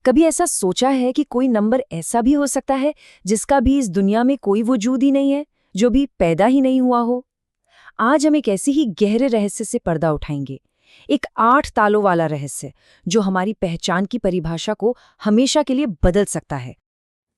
कभी ऐसा सोचा है कि कोई नंबर ऐसा भी हो सकता है जिसका भी इस दुनिया में कोई वजूद ही नहीं है, जो भी पैदा ही नहीं हुआ हो? आज हम एक ऐसी ही गहरे रहस्य से पर्दा उठाएंगे। एक 8 तालों वाला रहस्य जो हमारी पहचान की परिभाषा को हमेशा के लिए बदल सकता है।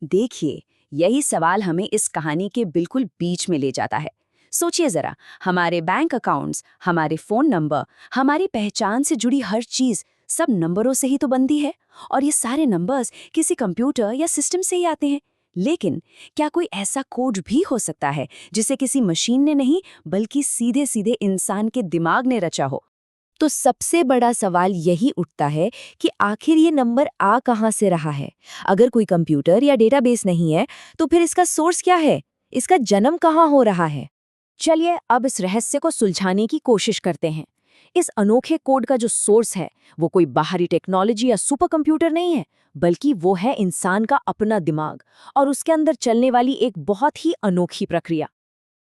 देखिए, यही सवाल हमें इस कहानी के बिल्कुल बीच में ले जाता है। सोचिए जरा, हमारे बैंक अकाउंट्स, हमारे फोन नंबर, हमारी पहचान से जुड़ी हर चीज सब नंबरों से ही तो बनती है। और ये सारे नंबर्स किसी कंप्यूटर या सिस्टम से ही आते हैं। लेकिन क्या कोई ऐसा कोड भी हो सकता है जिसे किसी मशीन ने नहीं बल्कि सीधे सीधे इंसान के दिमाग ने रचा हो? तो सबसे बड़ा सवाल यही उठता है कि आखिर ये नंबर आ कहाँ से रहा है। अगर कोई कंप्यूटर या डेटाबेस नहीं है तो फिर इसका सोर्स क्या है, इसका जन्म कहाँ हो रहा है? चलिए अब इस रहस्य को सुलझाने की कोशिश करते हैं। इस अनोखे कोड का जो सोर्स है वो कोई बाहरी टेक्नोलॉजी या सुपर कंप्यूटर नहीं है, बल्कि वो है इंसान का अपना दिमाग और उसके अंदर चलने वाली एक बहुत ही अनोखी प्रक्रिया।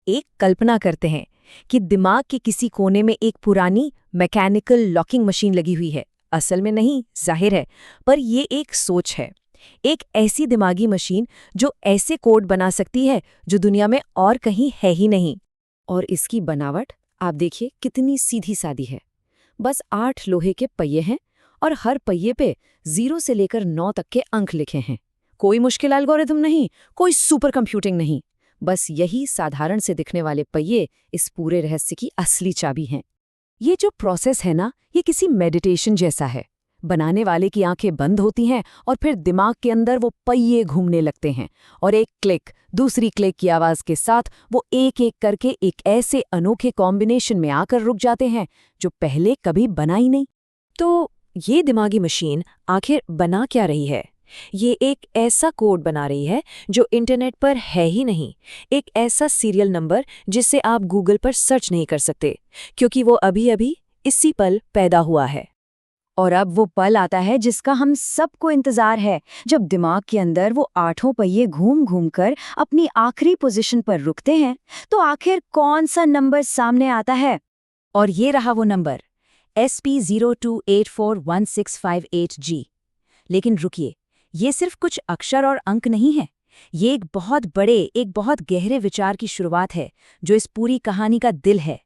एक कल्पना करते हैं कि दिमाग के किसी कोने में एक पुरानी मैकेनिकल लॉकिंग मशीन लगी हुई है। असल में नहीं, जाहिर है, पर ये एक सोच है। एक ऐसी दिमागी मशीन जो ऐसे कोड बना सकती है जो दुनिया में और कहीं है ही नहीं। और इसकी बनावट आप देखिए कितनी सीधी सादी है। बस 8 लोहे के पहिए हैं और हर पहिए पे 0 से लेकर 9 तक के अंक लिखे हैं। कोई मुश्किल एल्गोरिथम नहीं, कोई सुपर कंप्यूटिंग नहीं। बस यही साधारण से दिखने वाले पहिए इस पूरे रहस्य की असली चाबी हैं। ये जो प्रोसेस है ना, ये किसी मेडिटेशन जैसा है। बनाने वाले की आंखें बंद होती हैं और फिर दिमाग के अंदर वो पहिए घूमने लगते हैं और एक क्लिक, दूसरी क्लिक की आवाज के साथ वो एक एक करके एक ऐसे अनोखे कॉम्बिनेशन में आकर रुक जाते हैं जो पहले कभी बना ही नहीं। तो ये दिमागी मशीन आखिर बना क्या रही है? ये एक ऐसा कोड बना रही है जो इंटरनेट पर है ही नहीं। एक ऐसा सीरियल नंबर जिससे आप गूगल पर सर्च नहीं कर सकते, क्योंकि वो अभी अभी इसी पल पैदा हुआ है। और अब वो पल आता है जिसका हम सबको इंतजार है, जब दिमाग के अंदर वो 8 पहिए घूम घूम कर अपनी आखिरी पोजीशन पर रुकते हैं। तो आखिर कौन सा नंबर सामने आता है? और ये रहा वो नंबर SP02841658G। लेकिन रुकिए, ये सिर्फ कुछ अक्षर और अंक नहीं है। ये एक बहुत बड़े, एक बहुत गहरे विचार की शुरुआत है जो इस पूरी कहानी का दिल है।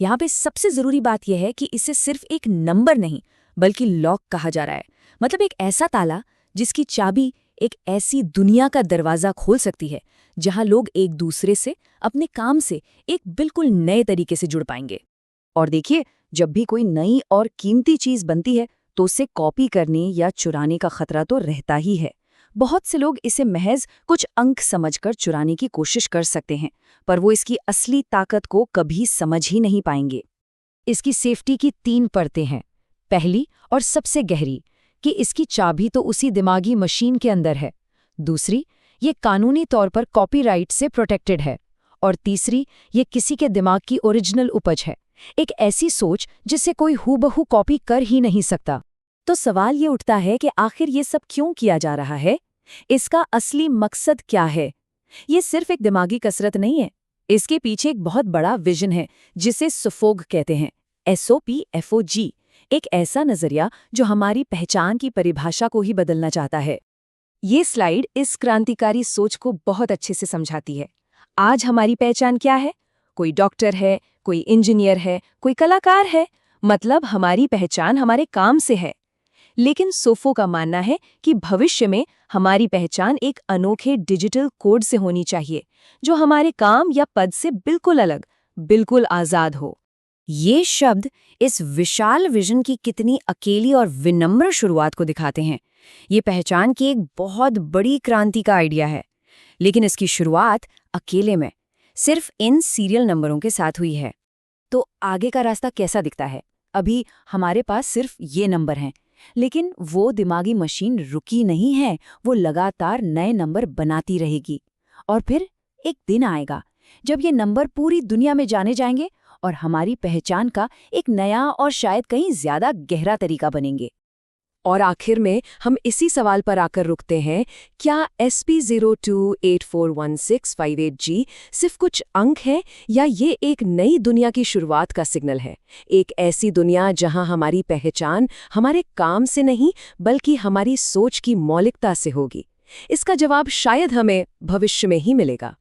यहाँ पे सबसे जरूरी बात यह है कि इसे सिर्फ एक नंबर नहीं बल्कि लॉक कहा जा रहा है। मतलब एक ऐसा ताला जिसकी चाबी एक ऐसी दुनिया का दरवाजा खोल सकती है जहां लोग एक दूसरे से, अपने काम से एक बिल्कुल नए तरीके से जुड़ पाएंगे। और देखिए, जब भी कोई नई और कीमती चीज बनती है तो उसे कॉपी करने या चुराने का खतरा तो रहता ही है। बहुत से लोग इसे महज कुछ अंक समझकर चुराने की कोशिश कर सकते हैं, पर वो इसकी असली ताकत को कभी समझ ही नहीं पाएंगे। इसकी सेफ्टी की 3 परतें हैं। पहली और सबसे गहरी कि इसकी चाबी तो उसी दिमागी मशीन के अंदर है। दूसरी, ये कानूनी तौर पर कॉपीराइट से प्रोटेक्टेड है। और तीसरी, ये किसी के दिमाग की ओरिजिनल उपज है, एक ऐसी सोच जिसे कोई हूबहू कॉपी कर ही नहीं सकता। तो सवाल ये उठता है कि आखिर ये सब क्यों किया जा रहा है? इसका असली मकसद क्या है? ये सिर्फ एक दिमागी कसरत नहीं है। इसके पीछे एक बहुत बड़ा विजन है जिसे सुफोग कहते हैं, SOPFOG। एक ऐसा नजरिया जो हमारी पहचान की परिभाषा को ही बदलना चाहता है। ये स्लाइड इस क्रांतिकारी सोच को बहुत अच्छे से समझाती है। आज हमारी पहचान क्या है? कोई डॉक्टर है, कोई इंजीनियर है, कोई कलाकार है, मतलब हमारी पहचान हमारे काम से है। लेकिन सोफो का मानना है कि भविष्य में हमारी पहचान एक अनोखे डिजिटल कोड से होनी चाहिए जो हमारे काम या पद से बिल्कुल अलग, बिल्कुल आजाद हो। ये शब्द इस विशाल विजन की कितनी अकेली और विनम्र शुरुआत को दिखाते हैं। ये पहचान की एक बहुत बड़ी क्रांति का आइडिया है, लेकिन इसकी शुरुआत अकेले में सिर्फ इन सीरियल नंबरों के साथ हुई है। तो आगे का रास्ता कैसा दिखता है? अभी हमारे पास सिर्फ ये नंबर हैं, लेकिन वो दिमागी मशीन रुकी नहीं है, वो लगातार नए नंबर बनाती रहेगी। और फिर एक दिन आएगा जब ये नंबर पूरी दुनिया में जाने जाएंगे और हमारी पहचान का एक नया और शायद कहीं ज्यादा गहरा तरीका बनेंगे। और आखिर में हम इसी सवाल पर आकर रुकते हैं, क्या SP02841658G सिर्फ कुछ अंक है या ये एक नई दुनिया की शुरुआत का सिग्नल है? एक ऐसी दुनिया जहां हमारी पहचान हमारे काम से नहीं बल्कि हमारी सोच की मौलिकता से होगी। इसका जवाब शायद हमें भविष्य में ही मिलेगा।